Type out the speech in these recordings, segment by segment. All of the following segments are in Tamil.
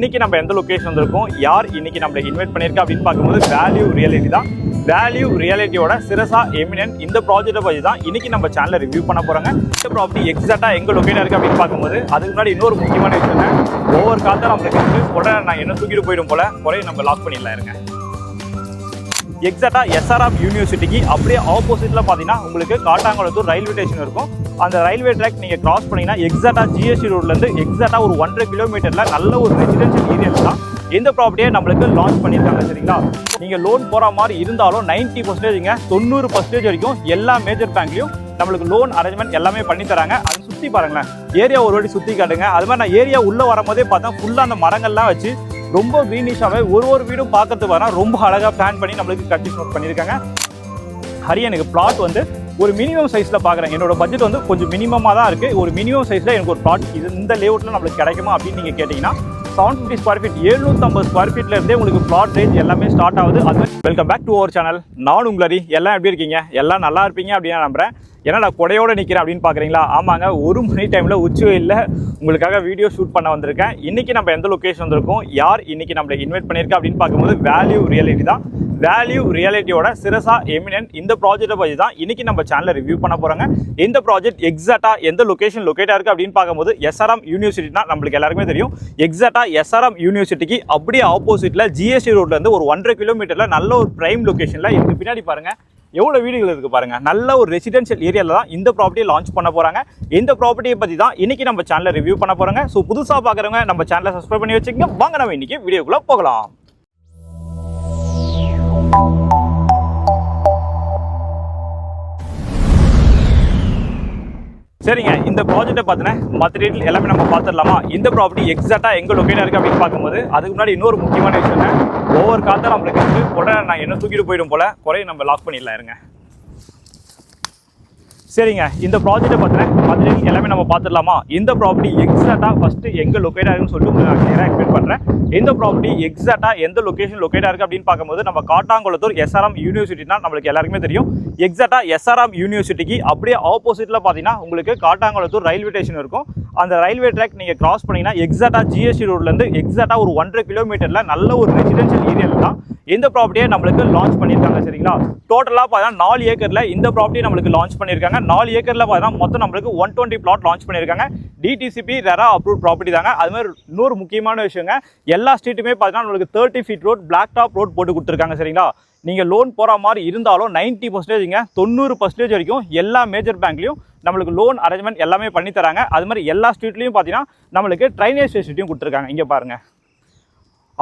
இன்னைக்கு நம்ம எந்த லொகேஷன் வந்திருக்கோம், யார் இன்னைக்கு நம்மளை இன்வைட் பண்ணியிருக்கா அப்படின்னு பார்க்கும்போது வேல்யூ ரியாலிட்டி தான். வேல்யூ ரியாலிட்டியோட சிரசா எமினன்ட் இந்த ப்ராஜெக்ட்டை பற்றி தான் இன்னைக்கு நம்ம சேனலை ரிவ்யூ பண்ண போறாங்க. இந்த ப்ராப்பர்ட்டி எக்ஸாக்டாக எங்கே லொக்கேட் இருக்கு அப்படின்னு பார்க்கும்போது அதுக்கு முன்னாடி இன்னொரு முக்கியமான விஷயம், ஒவ்வொரு காலத்தில் நம்மளுக்கு உடனே நான் என்ன தூக்கிட்டு போயிடும் போல குறைய நம்ம லாக் பண்ணிடலாம் இருங்க. எக்ஸாக்டாக எஸ்ஆர்எம் யூனிவர்சிட்டிக்கு அப்படியே ஆப்போசிட்டில் பார்த்தீங்கன்னா உங்களுக்கு காட்டாங்குளத்தூர் ரயில்வே ஸ்டேஷன் இருக்கும். அந்த ரயில்வே ட்ராக் நீங்கள் கிராஸ் பண்ணிங்கன்னா எக்ஸாக்டாக ஜிஎஸ்டி ரோட்லேருந்து எக்ஸாக்டாக ஒரு 1.5 கிலோமீட்டரில் நல்ல ஒரு ரெசிடென்ஷியல் ஏரியாவில் தான் இந்த ப்ராப்பர்ட்டியை நம்மளுக்கு லான்ச் பண்ணியிருக்காங்க. சரிங்களா, நீங்கள் லோன் போகிற மாதிரி இருந்தாலும் 90% 90% வரைக்கும் எல்லா மேஜர் பேங்க்லையும் நம்மளுக்கு லோன் அரேஞ்ச்மெண்ட் எல்லாமே பண்ணி தராங்க. அது சுற்றி பாருங்களேன், ஏரியா ஒரு வாட்டி சுற்றி காட்டுங்க. அது மாதிரி நான் ஏரியா உள்ளே வரும்போதே பார்த்தா ஃபுல்லாக அந்த மரங்கள்லாம் வச்சு ரொம்ப க்ரீனிஷாகவே ஒரு வீடும் பார்க்கறதுக்கு வர ரொம்ப அழகாக பிளான் பண்ணி நம்மளுக்கு கன்ஸ்ட்ரக்ஷன் பண்ணியிருக்காங்க. எனக்கு பிளாட் வந்து ஒரு மினிமம் சைஸில் பார்க்குறேன். என்னோட பட்ஜெட் வந்து கொஞ்சம் மினிமமாக தான் இருக்குது. ஒரு மினிமம் சைஸில் எனக்கு ஒரு பிளாட் இது இந்த லேஅவுட்டில் நம்மளுக்கு கிடைக்குமா அப்படின்னு நீங்கள் கேட்டிங்கன்னா 750 ஸ்கொயர் ஃபீட் 750 ஸ்கொயர் ஃபீட்லேருந்தே உங்களுக்கு பிளாட் ரேஞ்ச் எல்லாமே ஸ்டார்ட் ஆகுது. அது welcome back to our channel. நான் உங்களரி எல்லாம் எப்படி இருக்கீங்க? எல்லாம் நல்லா இருப்பீங்க அப்படின்னு நம்புறேன். ஏன்னா நான் கொடையோடு நிற்கிறேன் அப்படின்னு பார்க்குறீங்களா? ஆமாங்க, 1 மணி டைமில் உச்சி வெயிலில் உங்களுக்காக வீடியோ ஷூட் பண்ண வந்திருக்கேன். இன்றைக்கி நம்ம எந்த லொக்கேஷன் வந்திருக்கோம், யார் இன்றைக்கி நம்மளை இன்வைட் பண்ணியிருக்கா அப்படின்னு பார்க்கும்போது வேல்யூ ரியாலிட்டி தான். வேல்யூ ரியாலிட்டியோட சிரசா எமினன்ட் இந்த ப்ராஜெக்ட்டை பற்றி தான் இன்றைக்கி நம்ம சேனலில் ரிவ்யூ பண்ண போகிறாங்க. இந்த ப்ராஜெக்ட் எக்ஸாக்டாக எந்த லொக்கேஷன் லொக்கேட்டாக இருக்குது அப்படின்னு பார்க்கும்போது எஸ்ஆர்எம் யூனிவர்சிட்டினா நம்மளுக்கு எல்லாருக்குமே தெரியும். எக்ஸாக்டாக எஸ்ஆர்எம் யூனிவர்சிட்டிக்கு அப்படியே ஆப்போசிட்டில் ஜிஎஸ்டி ரோட்லேருந்து ஒரு 1.5 கிலோமீட்டரில் நல்ல ஒரு பிரைம் லொக்கேஷனில் எனக்கு பின்னாடி பாருங்கள் எவ்வளோ வீடுகள் இருக்குது பாருங்க. நல்ல ஒரு ரெசிடென்ஷியல் ஏரியாவில் தான் இந்த ப்ராப்பர்ட்டியை லான்ச் பண்ண போகிறாங்க. இந்த ப்ராப்பர்ட்டியை பற்றி தான் இன்றைக்கி நம்ம சேனலில் ரிவ்யூ பண்ண போகிறாங்க. ஸோ புதுசாக பார்க்குறவங்க நம்ம சேனலை சப்ஸ்கிரைப் பண்ணி வச்சுக்கோங்க. வாங்க நம்ம இன்றைக்கி வீடியோக்குள்ளே போகலாம். சரிங்க, இந்த ப்ராஜெக்ட்டை பார்த்தீங்கன்னா மற்ற டீட்டெயில் எல்லாமே நம்ம பார்த்துடலாமா? இந்த ப்ராப்பர்ட்டி எக்ஸாக்டாக எங்கே லொக்கேட்டாக இருக்குது அப்படின்னு பார்க்கும்போது அதுக்கு முன்னாடி இன்னொரு முக்கியமான விஷயம், ஒவ்வொரு காலத்தில் நம்மளுக்கு உடனே நான் என்ன தூக்கிட்டு போயிடும் போல குறைய நம்ம லாக் பண்ணிடலாம் இருங்க. சரிங்க, இந்த ப்ராஜெக்ட்டை பார்த்தீங்கன்னா மற்ற டீட்டெயில் எல்லாமே நம்ம பார்த்துடலாமா? இந்த ப்ராப்பர்ட்டி எக்ஸாக்டாக ஃபஸ்ட்டு எங்கே லொக்கேட்டாக இருக்குன்னு சொல்லிட்டு உங்களுக்கு நான் கிளியராக எக்ஸ்பிளைன் பண்ணுறேன். இந்த ப்ராப்பர்ட்டி எக்ஸாக்டாக எந்த லொக்கேஷன் லொக்கேட்டாக இருக்குது அப்படின்னு பார்க்கும்போது நம்ம காட்டாங்குளத்தூர் எஸ்ஆர்எம் யூனிவர்சிட்டினா நம்மளுக்கு எல்லாருக்குமே தெரியும். எக்ஸாக்டாக எஸ்ஆர்எம் யூனிவர்சிட்டிக்கு அப்படியே ஆப்போசிட்டில் பார்த்தீங்கன்னா உங்களுக்கு காட்டாங்குளத்தூர் ரயில்வே ஸ்டேஷன் இருக்கும். அந்த ரயில்வே ட்ராக் நீங்கள் கிராஸ் பண்ணிங்கன்னா எக்ஸாக்டாக ஜிஎஸ்டி ரோட்லேருந்து எக்ஸாக்டாக ஒரு 1.5 கிலோமீட்டரில் நல்ல ஒரு ரெசிடென்ஷியல் ஏரியாவில் தான் இந்த ப்ராப்பர்ட்டியை நம்மளுக்கு லான்ச் பண்ணியிருக்காங்க. சரிங்களா, டோட்டலாக பார்த்தீங்கன்னா 4 ஏக்கரில் இந்த ப்ராப்பர்ட்டி நம்மளுக்கு லான்ச் பண்ணியிருக்காங்க. 4 ஏக்கரில் பார்த்தீங்கன்னா மொத்தம் நம்மளுக்கு 120 பிளாட் லான்ச் பண்ணியிருக்காங்க. டிடிசிபி ரெரா அப்ரூவ் ப்ராப்பர்ட்டி தாங்க. அது மாதிரி இன்னொரு முக்கியமான விஷயங்க, எல்லா ஸ்ட்ரீட்டுமே பார்த்தீங்கன்னா நம்மளுக்கு 30 feet road black top road போட்டு கொடுத்துருக்காங்க. சரிங்களா, நீங்கள் லோன் போகிற மாதிரி இருந்தாலும் 90% 90% வரைக்கும் எல்லா மேஜர் பேங்க்லையும் நம்மளுக்கு லோன் அரேஞ்ச்மெண்ட் எல்லாமே பண்ணி தராங்க. அது மாதிரி எல்லா ஸ்ட்ரீட்லையும் பார்த்தீங்கன்னா நம்மளுக்கு ட்ரைனேஜ் ஃபெசிலிட்டியும் கொடுத்துருக்காங்க. இங்கே பாருங்கள்,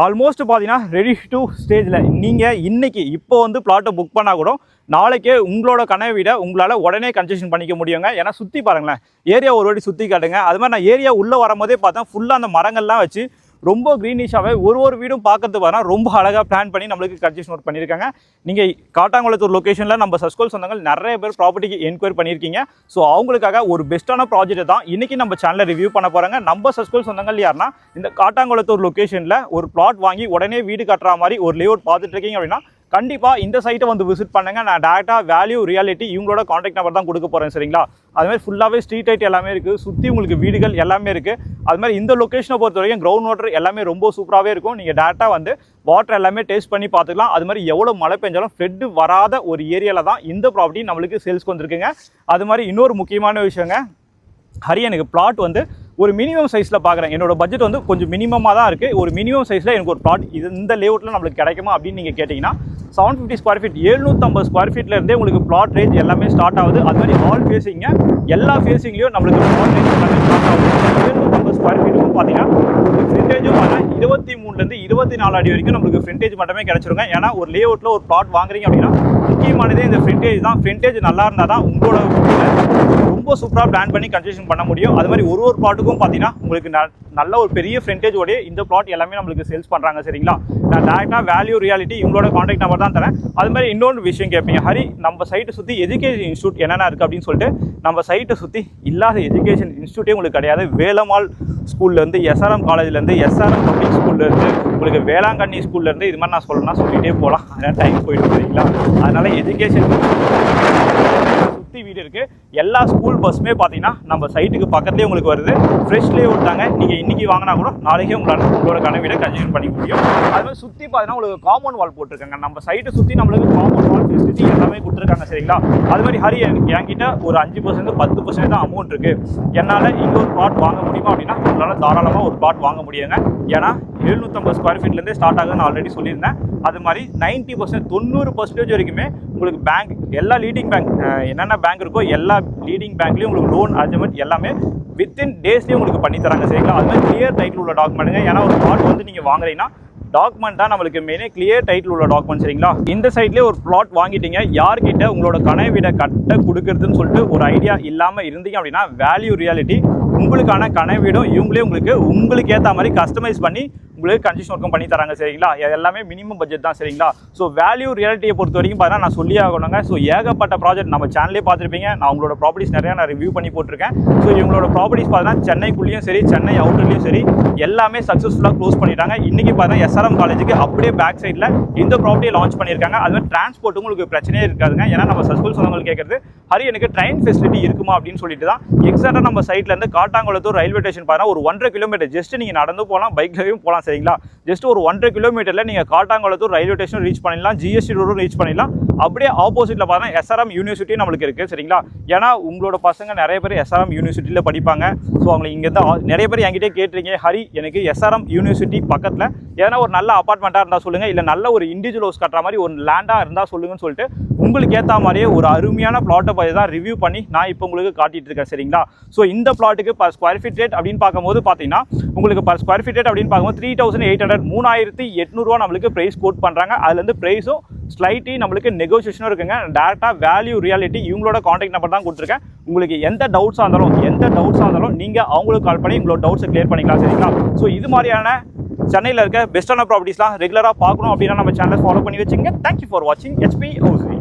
ஆல்மோஸ்ட் பார்த்தீங்கன்னா ரெடி டு ஸ்டேஜில் நீங்கள் இன்றைக்கி இப்போ வந்து பிளாட்டை புக் பண்ணால் கூட நாளைக்கே உங்களோட கனவை விட உங்களால் உடனே கன்ஸ்ட்ரக்ஷன் பண்ணிக்க முடியுங்க. ஏன்னா சுற்றி பாருங்களேன், ஏரியா ஒரு வாட்டி சுற்றி காட்டுங்க. அது மாதிரி நான் ஏரியா உள்ளே வரும்போதே பார்த்தா ஃபுல்லாக அந்த மரங்கள்லாம் வச்சு ரொம்ப க்ரீனிஷாகவே ஒரு வீடும் பார்க்கறதுக்கு வரா ரொம்ப அழகாக பிளான் பண்ணி நம்மளுக்கு கன்ஸ்ட்ரக்ஷன் ஒர்க் பண்ணியிருக்காங்க. நீங்கள் காட்டாங்குளத்தூர் லொக்கேஷனில் நம்ம சஸ்கோல் சொந்தங்கள் நிறைய பேர் ப்ராப்பர்ட்டிக்கு என்கொயரி பண்ணியிருக்கீங்க. ஸோ அவங்களுக்காக ஒரு பெஸ்ட்டான ப்ராஜெக்ட் தான் இன்றைக்கி நம்ம சேனலில் ரிவ்யூ பண்ண போகிறாங்க. நம்ம சஸ்கோல் சொந்தங்கள் யாருன்னா இந்த காட்டாங்குளத்தூர் லொக்கேஷனில் ஒரு பிளாட் வாங்கி உடனே வீடு கட்டுற மாதிரி ஒரு லேஅவுட் பார்த்துட்டு இருக்கீங்க அப்படின்னா கண்டிப்பாக இந்த சைட்டை வந்து விசிட் பண்ணுங்கள். நான் டேரெக்டாக வேல்யூ ரியாலிட்டி இவங்களோட காண்டாக்ட் நம்பர் தான் கொடுக்க போகிறேன். சரிங்களா, அதுமாதிரி ஃபுல்லாகவே ஸ்ட்ரீட் லைட் எல்லாமே இருக்குது, சுற்றி உங்களுக்கு வீடுகள் எல்லாமே இருக்குது. அதுமாதிரி இந்த லொக்கேஷனை பொறுத்த வரைக்கும் கிரவுண்ட் வாட்டர் எல்லாமே ரொம்ப சூப்பராகவே இருக்கும். நீங்கள் டேரெக்டாக வந்து வாட்டர் எல்லாமே டேஸ்ட் பண்ணி பார்த்துக்கலாம். அது மாதிரி எவ்வளோ மழை பெஞ்சாலும் ஃப்ளட் வராத ஒரு ஏரியாவில் தான் இந்த ப்ராப்பர்ட்டி நம்மளுக்கு சேல்ஸ்க்கு வந்துருக்குங்க. அது மாதிரி இன்னொரு முக்கியமான விஷயங்க, எனக்கு பிளாட் வந்து ஒரு மினிமம் சைஸில் பார்க்குறேன். என்னோட பட்ஜெட் வந்து கொஞ்சம் மினிமமாக தான் இருக்குது. ஒரு மினிமம் சைஸில் எனக்கு ஒரு பிளாட் இது இந்த லேஅவுட்டில் நம்மளுக்கு கிடைக்குமா அப்படின்னு நீங்கள் கேட்டிங்கன்னா 750 ஸ்கொயர் ஃபீட் 750 ஸ்கொயர் ஃபீட்லேருந்தே உங்களுக்கு பிளாட் ரேஞ்ச் எல்லாமே ஸ்டார்ட் ஆகுது. அது மாதிரி ஆல் ஃபேஸிங்க எல்லா ஃபேஸிங்லேயும் நம்மளுக்கு பிளாட் ரேஞ்ச் எல்லாமே ஸ்டார்ட் ஆகுது. 750 ஸ்கொயர் ஃபீட்டுக்கும் பார்த்தீங்கன்னா ஃப்ரண்டேஜும் பார்த்தீங்கன்னா 23லேருந்து 24 அடி வரைக்கும் நம்மளுக்கு ஃப்ரண்டேஜ் மட்டுமே கிடச்சிருங்க. ஏன்னா ஒரு லேஅவுட்டில் ஒரு பிளாட் வாங்குறீங்க அப்படின்னா முக்கியமானதே இந்த ஃப்ரண்டேஜ் தான். ஃப்ரண்டேஜ் நல்லா இருந்தால் தான் உங்களோட ரொம்ப சூப்பராக பிளான் பண்ணி கன்ஸ்ட்ரக்ஷன் பண்ண முடியும். அது மாதிரி ஒரு பிளாட்டுக்கும் பார்த்தீங்கன்னா உங்களுக்கு நல்ல ஒரு பெரிய ஃப்ரண்டேஜோடைய இந்த பிளாட் எல்லாமே நம்மளுக்கு சேல்ஸ் பண்ணுறாங்க. சரிங்களா, நான் டேரெக்டாக வேல்யூ ரியாலிட்டி இவங்களோட காண்டாக்ட் நம்பர் தான் தரேன். அது மாதிரி இன்னொன்று விஷயம் கேட்பீங்க, நம்ம சைட்டை சுற்றி எஜுகேஷன் இன்ஸ்டியூட் என்னென்ன இருக்குது அப்படின்னு சொல்லிட்டு நம்ம சைட்டை சுற்றி இல்லாத எஜுகேஷன் இன்ஸ்டியூட்டே உங்களுக்கு கிடையாது. வேலம்மாள் ஸ்கூல்லேருந்து எஸ்ஆர்எம் காலேஜ்லேருந்து எஸ்ஆர்எம் பப்ளிக் ஸ்கூல்லேருந்து உங்களுக்கு வேளாங்கண்ணி ஸ்கூல்லேருந்து இது மாதிரி நான் சொல்லணும்னா சொல்லிகிட்டே போகலாம். அதனால் டைம் போயிட்டு சரிங்களா. அதனால் எஜுகேஷன் சுற்றி வீடு இருக்குது. எல்லா ஸ்கூல் பஸ்ஸுமே பார்த்தீங்கன்னா நம்ம சைட்டுக்கு பக்கத்துலேயே உங்களுக்கு வருது. ஃப்ரெஷ்லேயே விட்டாங்க. நீங்கள் இன்றைக்கி வாங்கினா கூட நாளைக்கே உங்களோட கனவு வீடை கன்சிடர் பண்ணிக்க முடியும். அது மாதிரி சுற்றி பார்த்தீங்கன்னா உங்களுக்கு காம்பவுண்ட் வால் போட்டிருக்காங்க. நம்ம சைட்டை சுற்றி நம்மளுக்கு காம்பவுண்ட் வால் ஃபெசிலிட்டி எல்லாமே கொடுத்துருக்காங்க சரிங்களா. அது மாதிரி ஹரி என்கிட்ட ஒரு 5% 10% தான் அமௌண்ட் இருக்குது, என்னால் இங்கே ஒரு பிளாட் வாங்க முடியுமா அப்படின்னா உங்களால் தாராளமாக ஒரு பிளாட் வாங்க முடியுங்க. ஏன்னா 750 ஸ்கொயர் ஃபீட்லேருந்தே ஸ்டார்ட் ஆகுதுன்னு ஆல்ரெடி சொல்லியிருந்தேன். அது மாதிரி 90% 90% வரைக்குமே உங்களுக்கு பேங்க், எல்லா லீடிங் பேங்க் என்னென்ன பேங்க் இருக்கோ எல்லா லீடிங் பேங்க்லேயும் உங்களுக்கு லோன் அரேஞ்ச்மெண்ட் எல்லாமே வித்தின் டேஸ்லேயே உங்களுக்கு பண்ணி தராங்க சரிங்களா. அது மாதிரி கிளியர் டைட்டில் உள்ள டாக்குமெண்ட்டுங்க. ஏன்னா ஒரு பிளாட் வந்து நீங்கள் வாங்குறீங்கன்னா டாக்குமெண்ட் தான் நம்மளுக்கு மெயினே, கிளியர் டைட்டில் உள்ள டாக்குமெண்ட் சரிங்களா. இந்த சைட்லேயே ஒரு பிளாட் வாங்கிட்டீங்க, யார்கிட்ட உங்களோட கனவு வீடை கட்ட கொடுக்குறதுன்னு சொல்லிட்டு ஒரு ஐடியா இல்லாமல் இருந்தீங்க அப்படின்னா வேல்யூ ரியாலிட்டி உங்களுக்கான கனவு வீடும் இவங்களே உங்களுக்கு ஏற்ற மாதிரி கஸ்டமைஸ் பண்ணி உங்களுக்கு கன்ஸ்ட்ரக்ஷன் ஒர்க்கும் பண்ணி தராங்க சரிங்களா. எல்லாமே மினிமம் பட்ஜெட் தான் சரிங்களா. ஸோ வேல்யூ ரியாலிட்டியை பொறுத்த வரைக்கும் பார்த்தீங்கன்னா நான் சொல்லி ஆகணுங்க. ஸோ ஏகப்பட்ட ப்ராஜெக்ட் நம்ம சேனலே பார்த்துருப்பீங்க. நான் உங்களோட ப்ராப்பர்ட்டிஸ் நிறையா நான் ரிவ்யூ பண்ணி போட்டிருக்கேன். ஸோ இவங்களோட ப்ராப்பர்ட்டிஸ் பார்த்தீங்கன்னா சென்னைக்குள்ளேயும் சரி சென்னை அவுட்டர்லேயும் சரி எல்லாமே சக்ஸஸ்ஃபுல்லாக க்ளோஸ் பண்ணிட்டாங்க. இன்றைக்கி பார்த்தீங்கன்னா SRM காலேஜுக்கு அப்படியே பேக் சைடில் இந்த ப்ராப்பர்ட்டியை லான்ச் பண்ணியிருக்காங்க. அது மாதிரி டிரான்ஸ்போர்ட் உங்களுக்கு பிரச்சனையே இருக்காதுங்க. ஏன்னா நம்ம சஸ்கூல் சொந்தவங்களுக்கு கேட்குறது ஹரி எனக்கு ட்ரெயின் ஃபெசிலிட்டி இருக்குமா அப்படின்னு சொல்லிட்டு தான். எக்ஸாக்டாக நம்ம சைட்லேருந்து காட்டாங்குளத்தூர் ரயில்வே ஸ்டேஷன் பார்த்தீங்கன்னா ஒரு 1.5 கிலோமீட்டர் ஜஸ்ட் நீங்கள் நடந்து போகலாம், பைக்லையும் போகலாம் சரிங்களா. ஜஸ்ட் ஒரு 1.5 கிலோமீட்டரில் நீங்கள் காட்டாங்குளத்தூர் ரயில்வே ஸ்டேஷன் ரீச் பண்ணிடலாம், GST ரோடும் ரீச் பண்ணிடலாம். அப்படியே ஆப்போசிட்டில் பார்த்தீங்கன்னா SRM யூனிவர்சிட்டி நம்மளுக்கு இருக்குது சரிங்களா. ஏன்னா உங்களோட பசங்க நிறைய பேர் SRM யூனிவர்சிட்டியில் படிப்பாங்க. ஸோ அவங்களுக்கு இங்கேருந்து நிறைய பேர் என்கிட்டே கேட்டிருக்கீங்க, ஹரி எனக்கு SRM யூனிவர்சிட்டி பக்கத்தில் ஏன்னா ஒரு நல்ல அப்பார்ட்மெண்ட்டாக இருந்தால் சொல்லுங்கள், இல்லை நல்ல ஒரு இண்டிவிஜுவல் ஹவுஸ் கட்டுற மாதிரி ஒரு லேண்டாக இருந்தால் சொல்லுங்கன்னு சொல்லிட்டு உங்களுக்கு ஏற்ற மாதிரியே ஒரு அருமையான பிளாட்டை பற்றி தான் ரிவ்யூ பண்ணி நான் இப்போ உங்களுக்கு காட்டிட்டு இருக்கேன் சரிங்களா. ஸோ இந்த பிளாட்டுக்கு பர் ஸ்கொயர் ஃபீட் ரேட் அப்படின்னு பார்க்கும்போது பார்த்தீங்கன்னா உங்களுக்கு பர் ஸ்கொயர் ஃபீட் ரேட் அப்படின்னு பார்க்கும்போது 3800 3800 நம்மளுக்கு ப்ரைஸ் கோட் பண்ணுறாங்க. அதுலேருந்து ப்ரைஸும் ஸ்லைட்லி நம்மளுக்கு நெகோசியேஷனும் இருக்குங்க. டேரெக்டாக வேல்யூ ரியாலிட்டி இவங்களோட காண்டாக்ட் நம்பர் தான் கொடுத்துருக்கேன். உங்களுக்கு எந்த டவுட்ஸாக இருந்தாலும் நீங்கள் அவங்களுக்கு கால் பண்ணி உங்களோட டவுட்ஸை கிளியர் பண்ணிக்கலாம் சரிங்களா. ஸோ இது மாதிரியான சென்னையில் இருக்க பெஸ்ட்டான ப்ராப்பர்ட்டிஸ்லாம் ரெகுலராக பார்க்கணும் அப்படின்னா நம்ம சேனலை ஃபாலோ பண்ணி வச்சுங்க. தேங்க்யூ ஃபார் வாட்சிங் HP Housing.